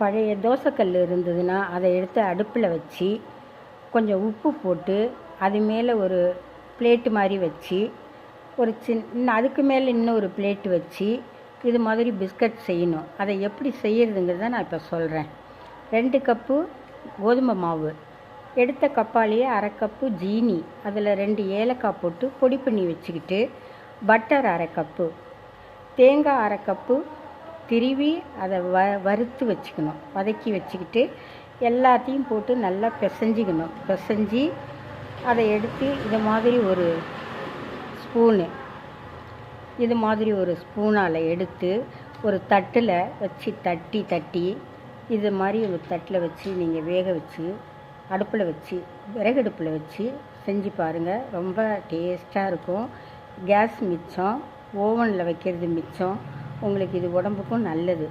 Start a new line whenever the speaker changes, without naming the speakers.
பழைய தோசைக்கல் இருந்ததுன்னா அதை எடுத்து அடுப்பில் வச்சு கொஞ்சம் உப்பு போட்டு அது மேலே ஒரு பிளேட்டு மாதிரி வச்சு ஒரு அதுக்கு மேலே இன்னும் ஒரு பிளேட்டு வச்சு இது மாதிரி பிஸ்கட் செய்யணும். அதை எப்படி செய்யறதுங்கிறத நான் இப்போ சொல்கிறேன். 2 கப்பு கோதுமை மாவு, எடுத்த கப்பாலேயே 1/2 கப்பு ஜீனி, அதில் 2 ஏலக்காய் போட்டு பொடி பண்ணி வச்சுக்கிட்டு, பட்டர் 1/2 கப்பு, தேங்காய் 1/2 கப்பு திருவி அதை வறுத்து வச்சுக்கணும், வதக்கி வச்சுக்கிட்டு எல்லாத்தையும் போட்டு நல்லா பிசைஞ்சிக்கணும். பிசைஞ்சி அதை எடுத்து இது மாதிரி ஒரு ஸ்பூனால் எடுத்து ஒரு தட்டில் வச்சு தட்டி இது மாதிரி ஒரு தட்டில் வச்சு நீங்கள் வேக வச்சு அடுப்பில் வச்சு விறகடுப்பில் வச்சு செஞ்சு பாருங்கள். ரொம்ப டேஸ்ட்டாக இருக்கும். கேஸ் மிச்சம், ஓவனில் வைக்கிறது மிச்சம். உங்களுக்கு இது உடம்புக்கும் நல்லது.